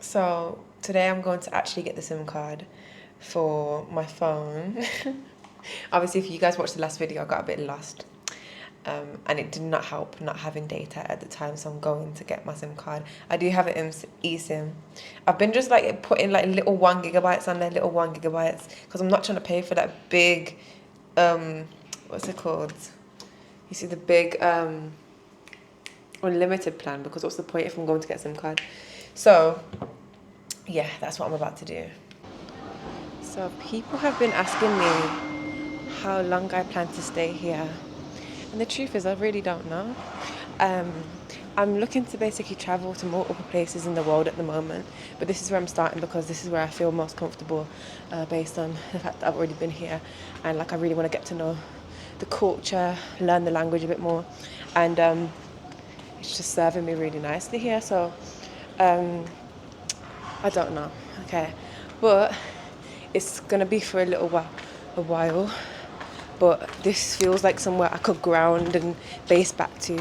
So today I'm going to actually get the SIM card for my phone. Obviously, if you guys watched the last video, I got a bit lost. And it did not help not having data at the time, so I'm going to get my SIM card. I do have an eSIM. I've been just like putting like little 1 gigabytes on there, little 1 gigabytes, because I'm not trying to pay for that big, what's it called? You see the big unlimited plan, because what's the point if I'm going to get a SIM card? So yeah, that's what I'm about to do. So people have been asking me how long I plan to stay here. And the truth is, I really don't know. I'm looking to basically travel to multiple places in the world at the moment, but this is where I'm starting because this is where I feel most comfortable based on the fact that I've already been here, and like I really want to get to know the culture, learn the language a bit more, and it's just serving me really nicely here. So I don't know, okay, but it's gonna be for a little while. But this feels like somewhere I could ground and base back to.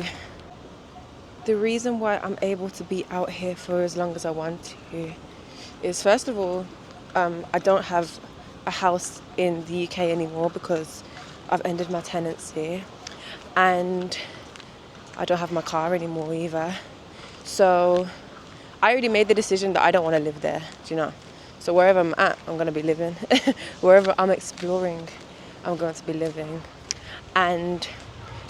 The reason why I'm able to be out here for as long as I want to is, first of all, I don't have a house in the UK anymore because I've ended my tenancy, and I don't have my car anymore either. So I already made the decision that I don't want to live there, do you know? So wherever I'm at, I'm going to be living. Wherever I'm exploring, I'm going to be living. And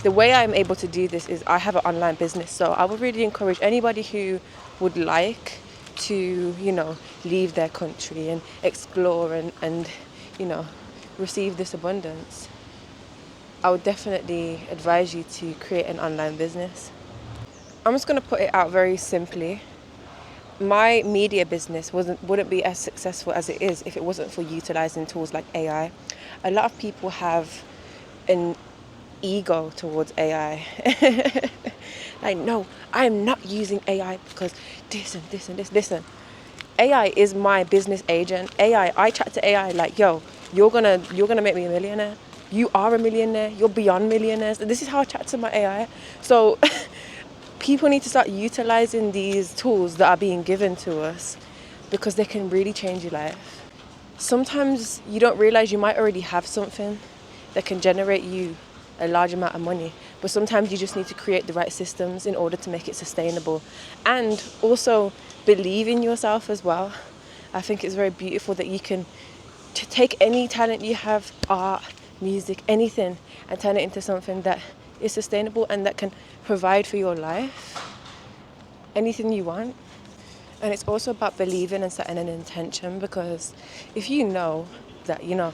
the way I'm able to do this is I have an online business. So I would really encourage anybody who would like to, you know, leave their country and explore and you know, receive this abundance. I would definitely advise you to create an online business. I'm just going to put it out very simply. My media business wouldn't be as successful as it is if it wasn't for utilizing tools like AI. A lot of people have an ego towards AI. Like, no, I'm not using AI because this and this and this. Listen, AI is my business agent. I chat to AI like, yo, you're gonna make me a millionaire. You are a millionaire. You're beyond millionaires. This is how I chat to my AI. So people need to start utilizing these tools that are being given to us because they can really change your life. Sometimes you don't realize you might already have something that can generate you a large amount of money, but sometimes you just need to create the right systems in order to make it sustainable, and also believe in yourself as well. I think it's very beautiful that you can take any talent you have, art, music, anything, and turn it into something that is sustainable and that can provide for your life, anything you want. And it's also about believing and setting an intention, because if you know that, you know,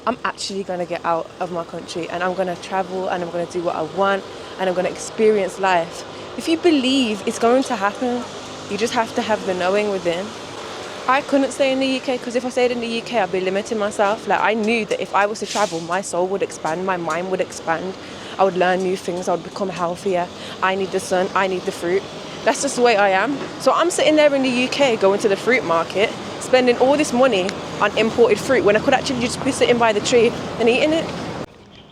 I'm actually going to get out of my country and I'm going to travel and I'm going to do what I want and I'm going to experience life, if you believe it's going to happen, you just have to have the knowing within. I couldn't stay in the UK because if I stayed in the UK, I'd be limiting myself. Like, I knew that if I was to travel, my soul would expand, my mind would expand, I would learn new things, I would become healthier. I need the sun, I need the fruit. That's just the way I am. So I'm sitting there in the UK going to the fruit market, spending all this money on imported fruit when I could actually just be sitting by the tree and eating it.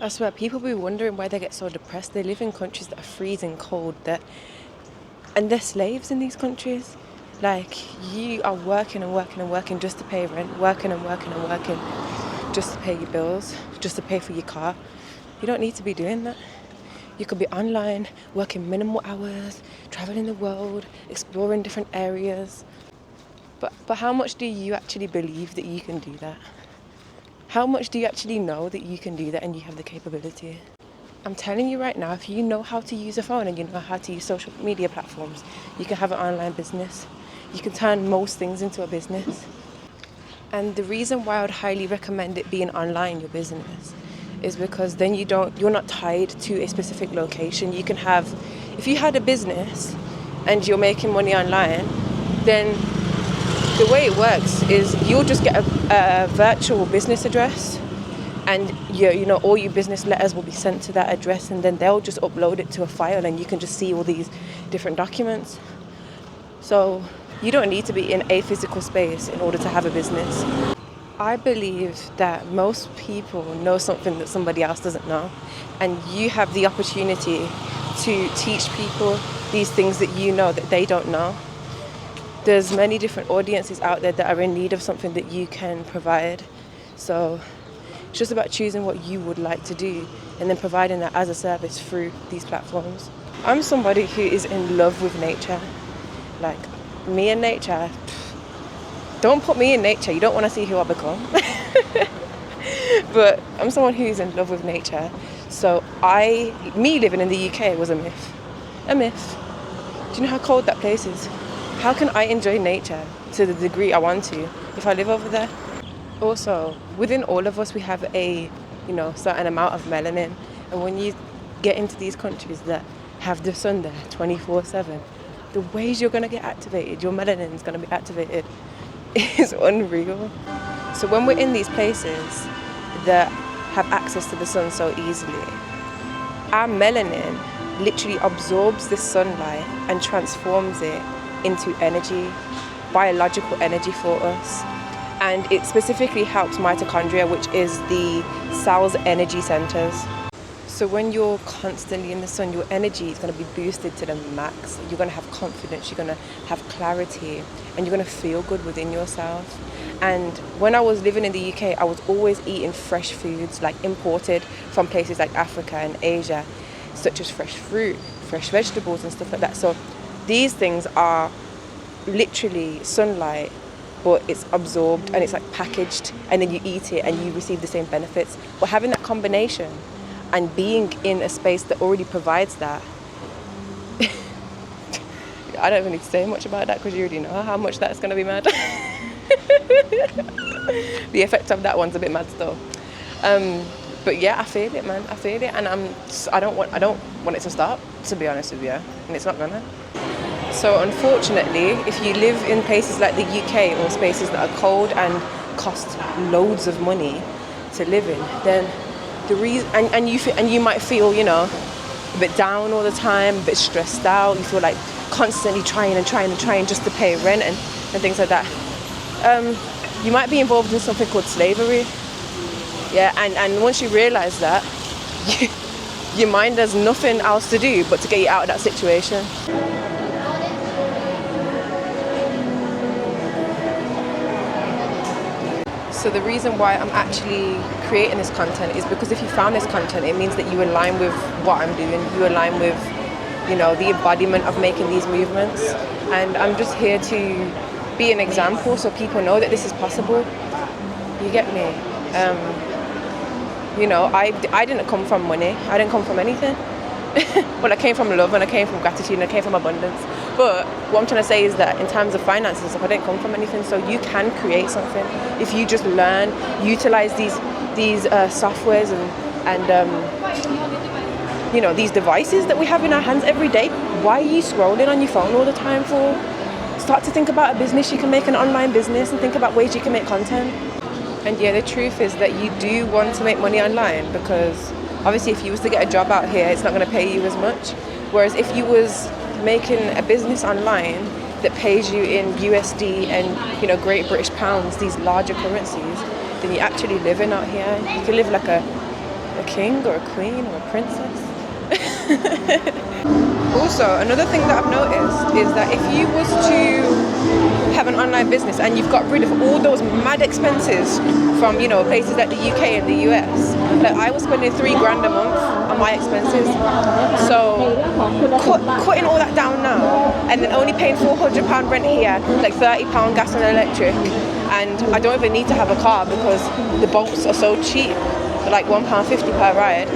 I swear, people be wondering why they get so depressed. They live in countries that are freezing cold, and they're slaves in these countries. Like, you are working and working and working just to pay rent, working and working and working just to pay your bills, just to pay for your car. You don't need to be doing that. You could be online, working minimal hours, traveling the world, exploring different areas. But how much do you actually believe that you can do that? How much do you actually know that you can do that and you have the capability? I'm telling you right now, if you know how to use a phone and you know how to use social media platforms, you can have an online business. You can turn most things into a business. And the reason why I would highly recommend it being online, your business, is because then you're not tied to a specific location. You can have, if you had a business and you're making money online, then the way it works is you'll just get a virtual business address, and all your business letters will be sent to that address, and then they'll just upload it to a file and you can just see all these different documents. So you don't need to be in a physical space in order to have a business. I believe that most people know something that somebody else doesn't know, and you have the opportunity to teach people these things that you know that they don't know. there's many different audiences out there that are in need of something that you can provide. So it's just about choosing what you would like to do and then providing that as a service through these platforms. I'm somebody who is in love with nature. Like, me and nature, don't put me in nature, you don't want to see who I become. But I'm someone who's in love with nature. So me living in the UK was a myth. A myth. Do you know how cold that place is? How can I enjoy nature to the degree I want to if I live over there? Also, within all of us, we have a, certain amount of melanin. And when you get into these countries that have the sun there 24/7, the ways you're going to get activated, your melanin is going to be activated, is unreal. So when we're in these places that have access to the sun so easily, our melanin literally absorbs the sunlight and transforms it into energy, biological energy for us. And it specifically helps mitochondria, which is the cell's energy centers. So when you're constantly in the sun, your energy is going to be boosted to the max. You're going to have confidence, you're going to have clarity, and you're going to feel good within yourself. And when I was living in the UK, I was always eating fresh foods, like imported from places like Africa and Asia, such as fresh fruit, fresh vegetables and stuff like that. So these things are literally sunlight, but it's absorbed and it's like packaged, and then you eat it and you receive the same benefits. But having that combination and being in a space that already provides that, I don't even need to say much about that because you already know how much that's going to be mad. The effect of that one's a bit mad still. But yeah, I feel it, man. I feel it, and I don't want it to stop, to be honest with you, and it's not gonna. So unfortunately, if you live in places like the UK or spaces that are cold and cost loads of money to live in, then the reason and you might feel, a bit down all the time, a bit stressed out. You feel like constantly trying just to pay rent and things like that. You might be involved in something called slavery. Yeah, and once you realise that, your mind has nothing else to do but to get you out of that situation. So the reason why I'm actually creating this content is because if you found this content, it means that you align with what I'm doing. You align with, the embodiment of making these movements. And I'm just here to be an example so people know that this is possible. You get me? I didn't come from money. I didn't come from anything. Well, I came from love and I came from gratitude and I came from abundance. But what I'm trying to say is that in terms of finances and stuff, I didn't come from anything. So you can create something if you just learn, utilize these softwares and these devices that we have in our hands every day. Why are you scrolling on your phone all the time for? Start to think about a business. You can make an online business and think about ways you can make content. And yeah, the truth is that you do want to make money online because obviously if you was to get a job out here, it's not going to pay you as much. Whereas if you was making a business online that pays you in USD and Great British pounds, these larger currencies, then you're actually living out here. You can live like a king or a queen or a princess. Also, another thing that I've noticed is that if you was to have an online business and you've got rid of all those mad expenses from places like the UK and the US, like I was spending $3,000 a month on my expenses. So cutting all that down now and then only paying £400 rent here, like £30 gas and electric, and I don't even need to have a car because the bolts are so cheap, like £1.50 per ride.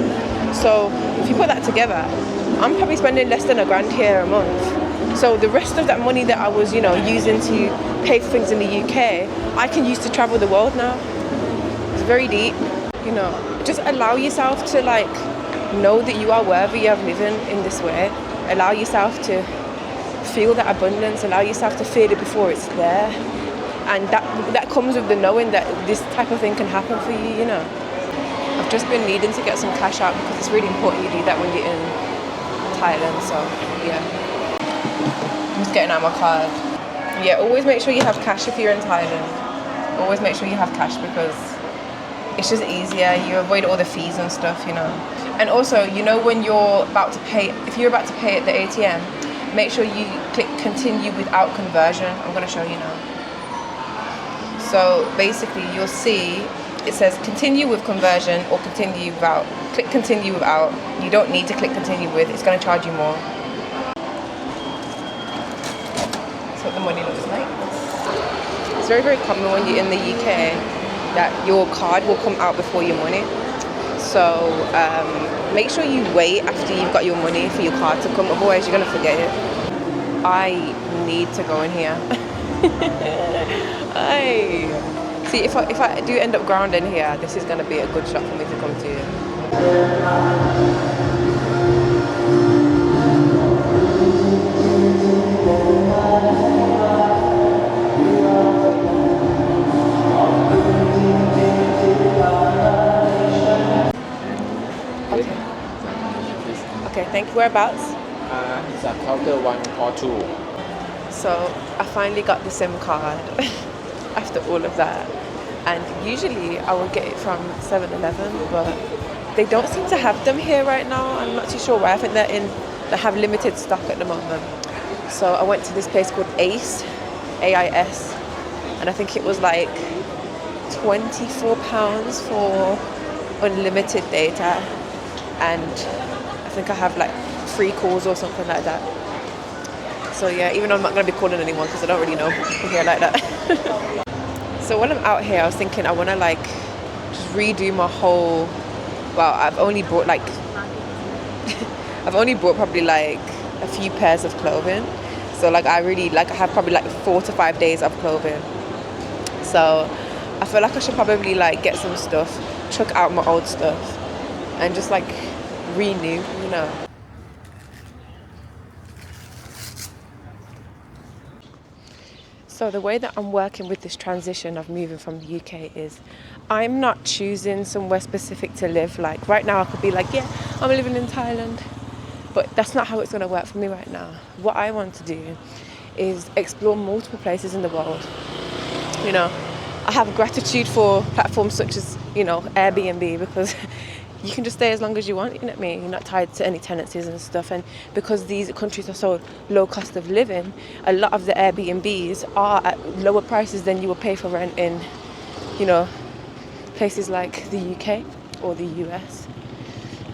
So if you put that together, I'm probably spending less than $1,000 here a month. So the rest of that money that I was, using to pay for things in the UK, I can use to travel the world now. It's very deep. Just allow yourself to know that you are worthy of living in this way. Allow yourself to feel that abundance. Allow yourself to feel it before it's there. And that comes with the knowing that this type of thing can happen for you. I've just been needing to get some cash out because it's really important you do that when you're in Thailand. So yeah, I'm just getting out my card. Yeah, always make sure you have cash if you're in Thailand. Always make sure you have cash because it's just easier. You avoid all the fees and stuff, And also, when you're about to pay, if you're about to pay at the ATM, make sure you click continue without conversion. I'm going to show you now. So basically you'll see it says continue with conversion or continue without. Click continue without. You don't need to click continue with, it's going to charge you more. That's what the money looks like. It's very, very common when you're in the UK that your card will come out before your money. So make sure you wait after you've got your money for your card to come, otherwise you're going to forget it. I need to go in here. See, if I do end up grounding here, this is going to be a good shop for me to come to. Okay, thank you. Whereabouts? It's a counter 1 or 2. So I finally got the SIM card after all of that. And usually I would get it from 7-Eleven, but they don't seem to have them here right now. I'm not too sure why. I think they have limited stock at the moment. So I went to this place called Ace, AIS, and I think it was like £24 for unlimited data, and I think I have like 3 calls or something like that. So yeah, even though I'm not going to be calling anyone because I don't really know people here like that. So when I'm out here, I was thinking I want to like just redo my whole, well, I've only brought probably like a few pairs of clothing. So like I have probably like 4 to 5 days of clothing. So I feel like I should probably like get some stuff, chuck out my old stuff and just like renew, you know. So the way that I'm working with this transition of moving from the UK is I'm not choosing somewhere specific to live. Like right now I could be like, yeah, I'm living in Thailand, but that's not how it's going to work for me right now. What I want to do is explore multiple places in the world. You know, I have gratitude for platforms such as, you know, Airbnb, because you can just stay as long as you want, you know what I mean? You're not tied to any tenancies and stuff. And because these countries are so low cost of living, a lot of the Airbnbs are at lower prices than you would pay for rent in, you know, places like the UK or the US.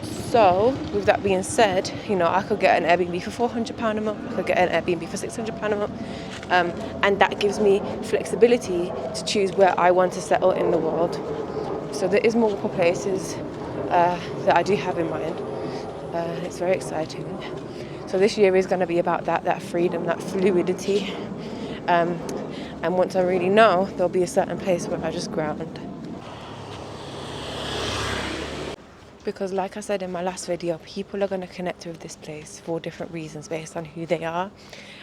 So with that being said, you know, I could get an Airbnb for £400 a month, I could get an Airbnb for £600 a month, and that gives me flexibility to choose where I want to settle in the world. So there is multiple places that I do have in mind. It's very exciting. So this year is going to be about that freedom, that fluidity. And once I really know, there'll be a certain place where I just ground. Because like I said in my last video, people are going to connect with this place for different reasons based on who they are.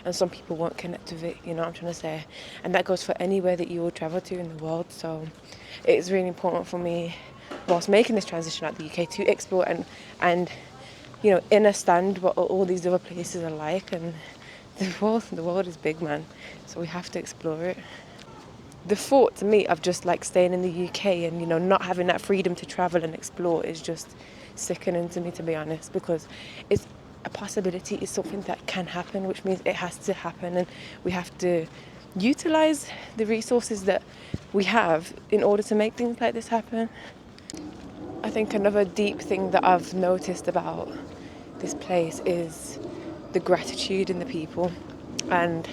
And some people won't connect with it, you know what I'm trying to say? And that goes for anywhere that you will travel to in the world. So it's really important for me, whilst making this transition out the UK, to explore and you know, understand what all these other places are like. And the world is big, man, so we have to explore it. The thought to me of just like staying in the UK and, you know, not having that freedom to travel and explore is just sickening to me, to be honest, because it's a possibility, it's something that can happen, which means it has to happen, and we have to utilize the resources that we have in order to make things like this happen. I think another deep thing that I've noticed about this place is the gratitude in the people. And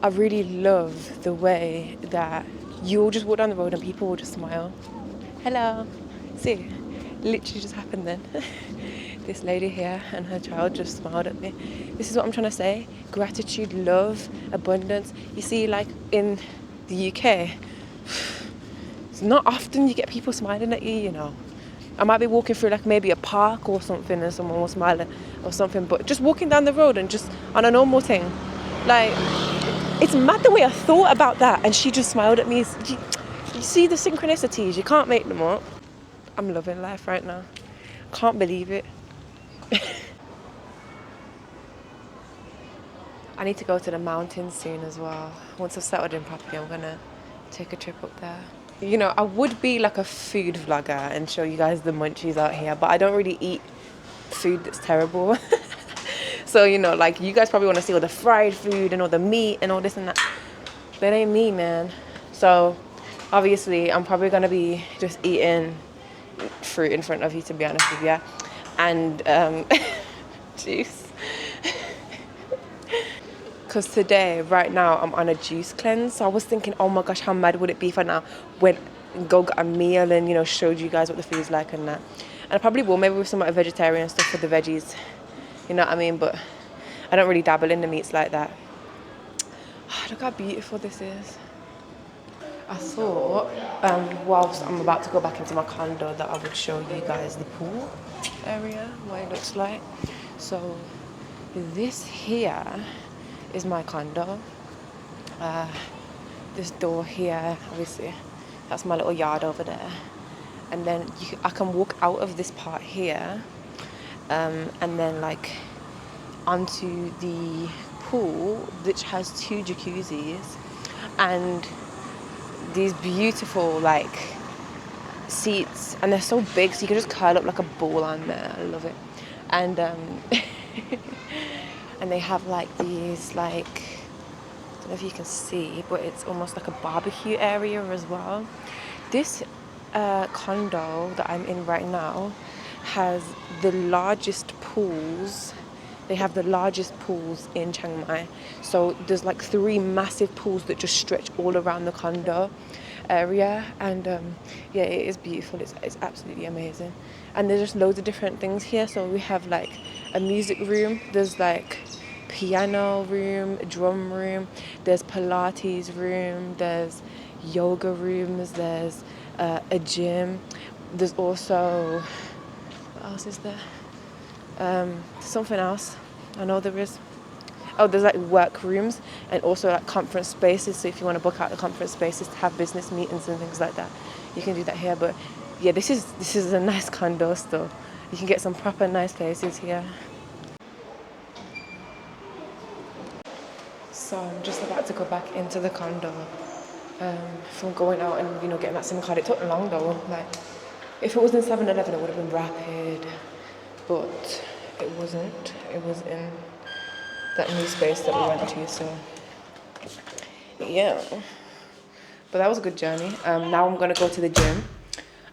I really love the way that you will just walk down the road and people will just smile. Hello. See, literally just happened then. This lady here and her child just smiled at me. This is what I'm trying to say. Gratitude, love, abundance. You see, like in the UK, it's not often you get people smiling at you, you know. I might be walking through like maybe a park or something and someone will smile or something, but just walking down the road and just on a normal thing, like, it's mad the way I thought about that and she just smiled at me. You see the synchronicities, you can't make them up. I'm loving life right now. Can't believe it. I need to go to the mountains soon as well. Once I've settled in properly, I'm gonna take a trip up there. You know, I would be like a food vlogger and show you guys the munchies out here, but I don't really eat food that's terrible. So, you know, like, you guys probably want to see all the fried food and all the meat and all this and that. That ain't me, man. So, obviously, I'm probably going to be just eating fruit in front of you, to be honest with you. And juice. Because today, right now, I'm on a juice cleanse. So I was thinking, oh my gosh, how mad would it be if I now went and go get a meal and, you know, showed you guys what the food's like and that. And I probably will, maybe with some like vegetarian stuff for the veggies. You know what I mean? But I don't really dabble in the meats like that. Oh, look how beautiful this is. I thought, whilst I'm about to go back into my condo, that I would show you guys the pool area, what it looks like. So this here is my condo. This door here, obviously, that's my little yard over there. And then I can walk out of this part here, and then like onto the pool, which has 2 jacuzzis and these beautiful like seats, and they're so big so you can just curl up like a ball on there. I love it. And and they have like these like, I don't know if you can see, but it's almost like a barbecue area as well. This condo that I'm in right now has the largest pools. They have the largest pools in Chiang Mai. So there's like 3 massive pools that just stretch all around the condo area. And yeah, it is beautiful. It's absolutely amazing. And there's just loads of different things here. So we have like a music room. There's like piano room, drum room. There's Pilates room. There's yoga rooms. There's a gym. There's also, what else is there? Something else I know there is. Oh, there's like work rooms and also like conference spaces. So if you want to book out the conference spaces to have business meetings and things like that, you can do that here. But yeah, this is a nice condo still. You can get some proper nice places here. So I'm just about to go back into the condo from going out and, you know, getting that SIM card. It took long though. Like, if it was in 7-Eleven, it would have been rapid, but it wasn't. It was in that new space that we went to. So yeah, but that was a good journey. Now I'm gonna go to the gym.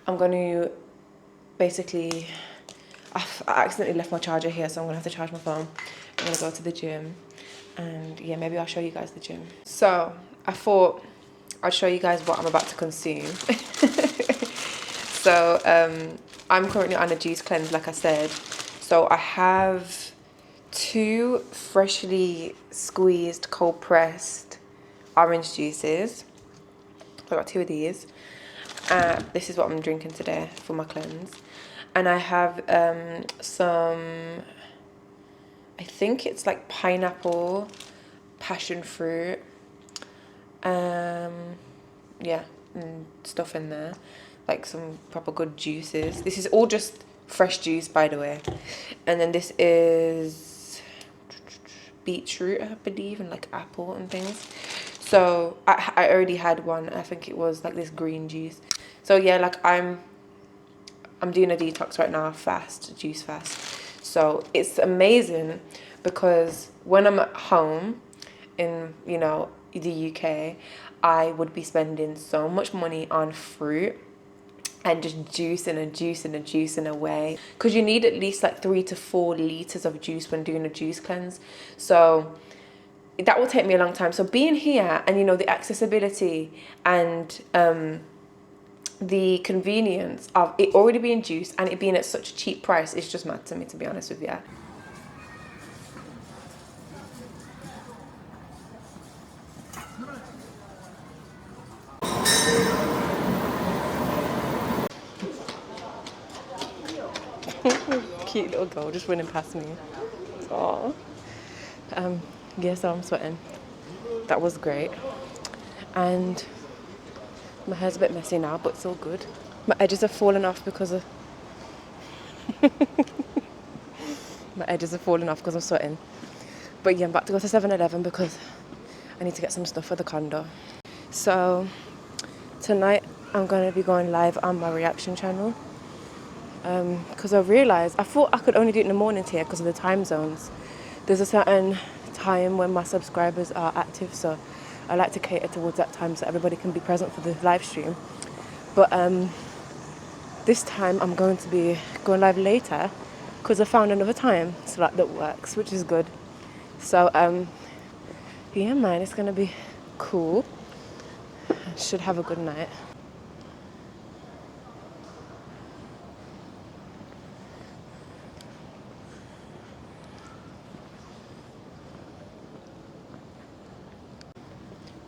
I'm gonna basically, I accidentally left my charger here, so I'm gonna have to charge my phone. I'm gonna go to the gym, and yeah, maybe I'll show you guys the gym. So I thought I'd show you guys what I'm about to consume. So I'm currently on a juice cleanse, like I said. So I have 2 freshly squeezed, cold pressed orange juices. I got 2 of these. This is what I'm drinking today for my cleanse. And I have some, I think it's like pineapple, passion fruit, yeah, and stuff in there, like some proper good juices. This is all just fresh juice, by the way. And then this is beetroot, I believe, and like apple and things. So I already had one. I think it was like this green juice. So yeah, like I'm doing a detox right now, juice fast. So it's amazing because when I'm at home in, you know, the UK, I would be spending so much money on fruit and just juicing away, because you need at least like 3 to 4 liters of juice when doing a juice cleanse. So that will take me a long time. So being here and, you know, the accessibility and the convenience of it already being juice and it being at such a cheap price is just mad to me, to be honest with you. Cute little girl just running past me. Aww. Yeah, so I'm sweating. That was great. And my hair's a bit messy now, but it's all good. My edges have fallen off because of... My edges have fallen off because I'm sweating. But yeah, I'm about to go to 7-Eleven because I need to get some stuff for the condo. So tonight I'm going to be going live on my reaction channel. Because I realised, I thought I could only do it in the mornings here because of the time zones. there's a certain time when my subscribers are active, so I like to cater towards that time so everybody can be present for the live stream. But this time I'm going to be going live later because I found another time slot that works, which is good. So yeah, man, it's gonna be cool. Should have a good night.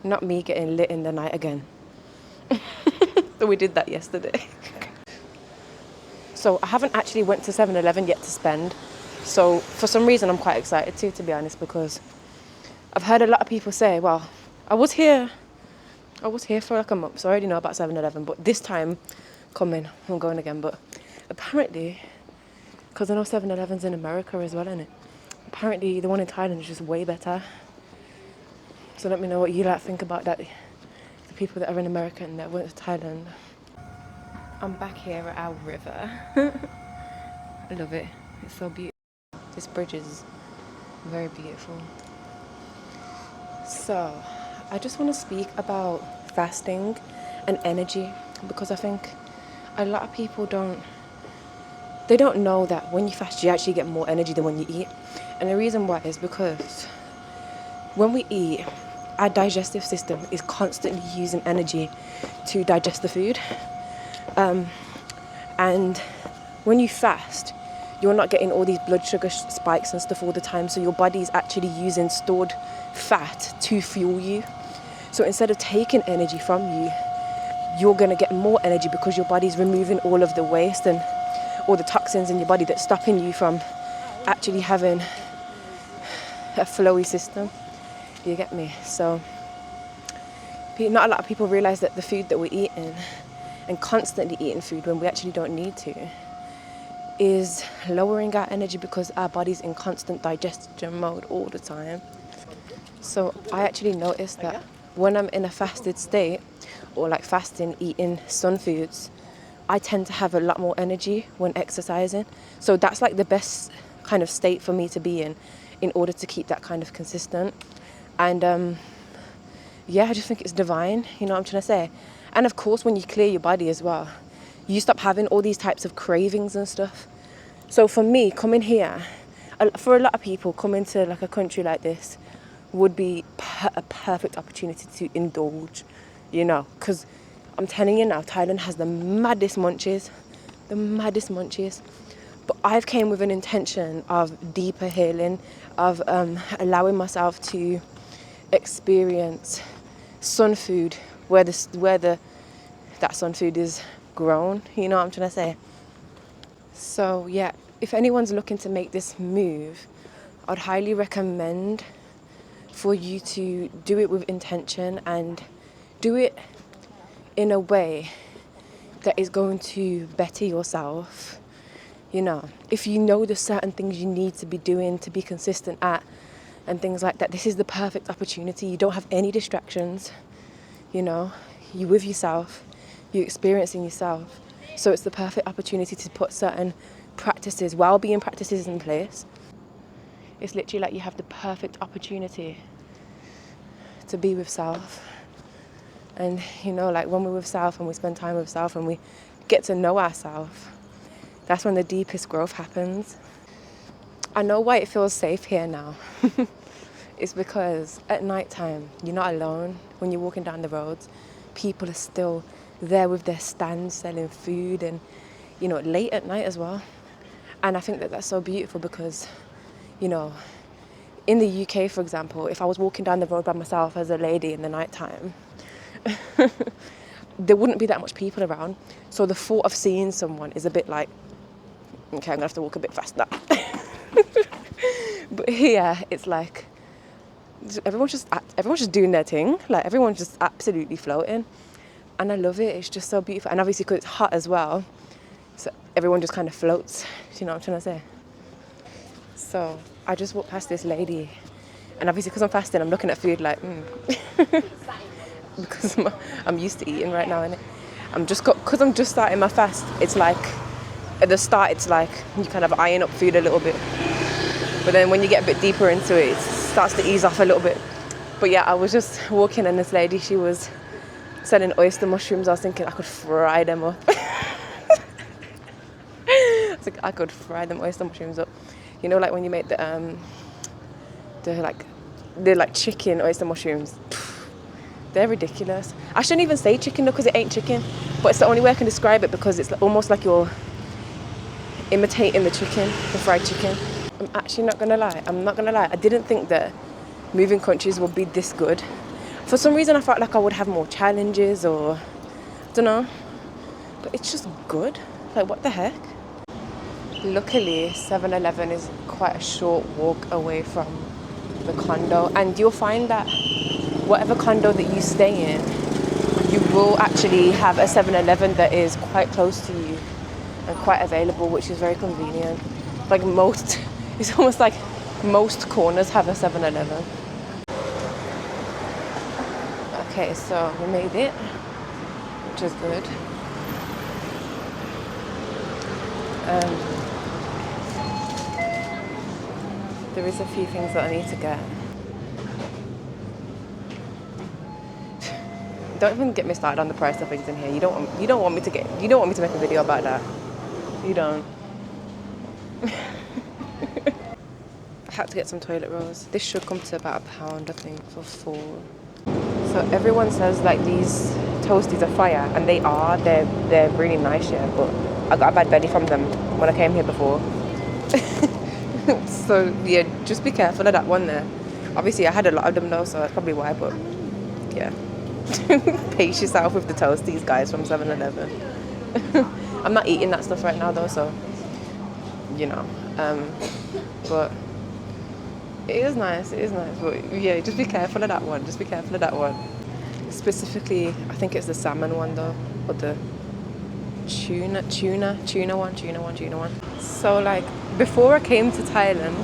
Not me getting lit in the night again. So we did that yesterday. So I haven't actually went to 7-Eleven yet to spend. So for some reason I'm quite excited to be honest, because I've heard a lot of people say, well, I was here for like a month, so I already know about 7-Eleven, but this time coming, I'm going again. But apparently, because I know 7-Eleven's in America as well, innit? Apparently the one in Thailand is just way better. So let me know what you like think about that, the people that are in America and that went to Thailand. I'm back here at our river. I love it. It's so beautiful. This bridge is very beautiful. So I just want to speak about fasting and energy, because I think a lot of people don't know that when you fast you actually get more energy than when you eat. And the reason why is because when we eat, our digestive system is constantly using energy to digest the food. And when you fast, you're not getting all these blood sugar spikes and stuff all the time, so your body is actually using stored fat to fuel you. So instead of taking energy from you, you're going to get more energy because your body's removing all of the waste and all the toxins in your body that's stopping you from actually having a flowy system. You get me? So not a lot of people realize that the food that we're eating and constantly eating food when we actually don't need to is lowering our energy because our body's in constant digestion mode all the time. So I actually noticed that when I'm in a fasted state, or like fasting, eating sun foods, I tend to have a lot more energy when exercising. So that's like the best kind of state for me to be in order to keep that kind of consistent. And yeah, I just think it's divine, you know what I'm trying to say? And of course, when you clear your body as well, you stop having all these types of cravings and stuff. So for me, coming here, for a lot of people, coming to like a country like this would be a perfect opportunity to indulge, you know, because I'm telling you now, Thailand has the maddest munchies. But I've came with an intention of deeper healing, of allowing myself to experience sun food where that sun food is grown, you know what I'm trying to say? So yeah, if anyone's looking to make this move, I'd highly recommend for you to do it with intention and do it in a way that is going to better yourself. You know, if you know there's certain things you need to be doing to be consistent at and things like that, this is the perfect opportunity. You don't have any distractions, you know, you're with yourself, you're experiencing yourself. So it's the perfect opportunity to put certain practices, well-being practices in place. It's literally like you have the perfect opportunity to be with self. And, you know, like when we're with self and we spend time with self and we get to know ourselves, that's when the deepest growth happens. I know why it feels safe here now. It's because at night time, you're not alone. When you're walking down the roads, people are still there with their stands selling food and, you know, late at night as well. And I think that that's so beautiful because, you know, in the UK, for example, if I was walking down the road by myself as a lady in the night time, there wouldn't be that much people around. So the thought of seeing someone is a bit like, okay, I'm gonna have to walk a bit faster. But here, it's like, everyone's just doing their thing. Like, everyone's just absolutely floating. And I love it. It's just so beautiful. And obviously, because it's hot as well, so everyone just kind of floats. Do you know what I'm trying to say? So I just walked past this lady. And obviously, because I'm fasting, I'm looking at food like, because I'm used to eating right now, innit? Because I'm just starting my fast, it's like, at the start, it's like you kind of eyeing up food a little bit. But then when you get a bit deeper into it, it starts to ease off a little bit. But yeah, I was just walking and this lady, she was selling oyster mushrooms. I was thinking I could fry them up. I was like, I could fry them oyster mushrooms up. You know, like when you make the chicken oyster mushrooms. They're ridiculous. I shouldn't even say chicken though, because it ain't chicken. But it's the only way I can describe it, because it's almost like you're imitating the chicken, the fried chicken. I'm actually not gonna lie. I didn't think that moving countries would be this good. For some reason, I felt like I would have more challenges, or I don't know. But it's just good. Like, what the heck? Luckily, 7-Eleven is quite a short walk away from the condo, and you'll find that whatever condo that you stay in, you will actually have a 7-Eleven that is quite close to you and quite available, which is very convenient. Like it's almost like most corners have a 7-Eleven. Okay, so we made it, which is good. There is a few things that I need to get. Don't even get me started on the price of things in here. You don't want me to make a video about that. You don't. I had to get some toilet rolls. This should come to about £1, I think, for 4. So everyone says like these toasties are fire, and they are. They're really nice, yeah. But I got a bad belly from them when I came here before. So yeah, just be careful of that one there. Obviously I had a lot of them though, so that's probably why, but yeah. Pace yourself with the toasties, guys, from 7-Eleven. I'm not eating that stuff right now though, so you know. But it is nice, but yeah, just be careful of that one. Specifically, I think it's the salmon one though, or the tuna one. So like, before I came to Thailand,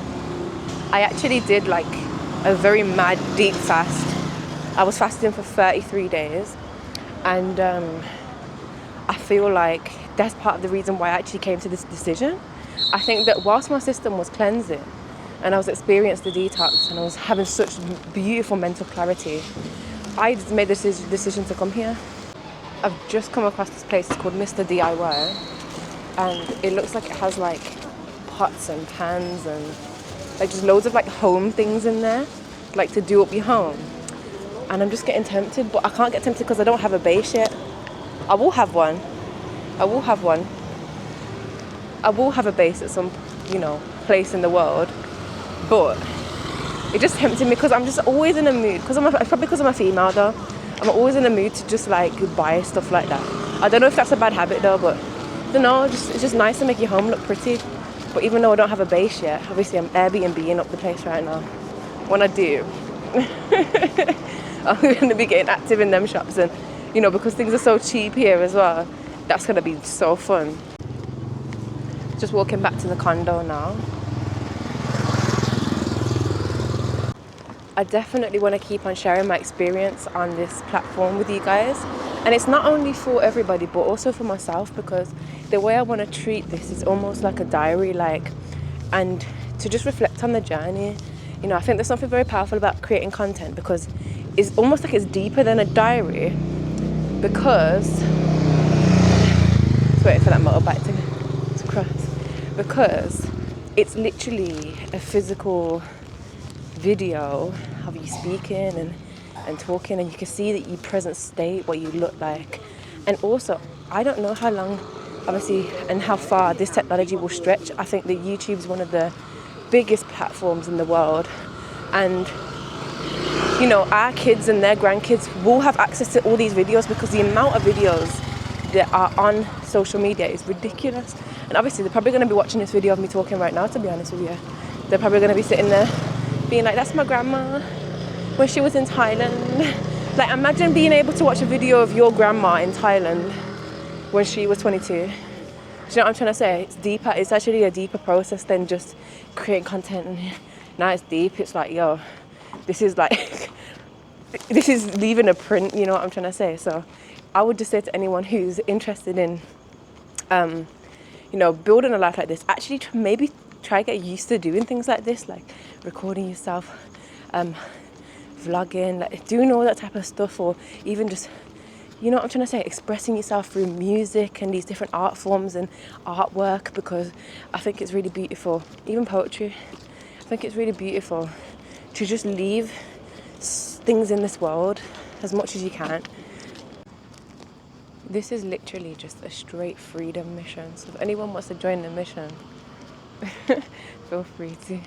I actually did like a very mad deep fast. I was fasting for 33 days, and I feel like that's part of the reason why I actually came to this decision. I think that whilst my system was cleansing and I was experiencing the detox and I was having such beautiful mental clarity, I made this decision to come here. I've just come across this place. It's called Mr. DIY, and it looks like it has like pots and pans and like just loads of like home things in there, like to do up your home. And I'm just getting tempted, but I can't get tempted because I don't have a base yet. I will have a base at some, place in the world, but it just tempted me because I'm just always in a mood, probably because I'm a female though. I'm always in the mood to just like buy stuff like that. I don't know if that's a bad habit though, but I don't know, it's just nice to make your home look pretty. But even though I don't have a base yet, obviously I'm Airbnb-ing up the place right now. When I do, I'm going to be getting active in them shops, and because things are so cheap here as well, that's going to be so fun. Just walking back to the condo now. I definitely want to keep on sharing my experience on this platform with you guys, and it's not only for everybody but also for myself, because the way I want to treat this is almost like a diary, and to just reflect on the journey. I think there's something very powerful about creating content, because it's almost like it's deeper than a diary, because let's wait for that motorbike to cross, because it's literally a physical video of you speaking and talking, and you can see that your present state, what you look like. And also, I don't know how long, obviously, and how far this technology will stretch. I think that YouTube is one of the biggest platforms in the world, and our kids and their grandkids will have access to all these videos, because the amount of videos that are on social media is ridiculous. And obviously they're probably going to be watching this video of me talking right now, to be honest with you. They're probably going to be sitting there being like, that's my grandma when she was in Thailand. Like, imagine being able to watch a video of your grandma in Thailand when she was 22. Do you know what I'm trying to say? It's deeper. It's actually a deeper process than just creating content. And now it's deep. It's like, yo, this is like, this is leaving a print, you know what I'm trying to say? So I would just say to anyone who's interested in, building a life like this, actually maybe try get used to doing things like this, like recording yourself, vlogging, like doing all that type of stuff, or even just, you know what I'm trying to say, expressing yourself through music and these different art forms and artwork, because I think it's really beautiful. Even poetry, I think it's really beautiful to just leave things in this world as much as you can. This is literally just a straight freedom mission, so if anyone wants to join the mission, feel free to.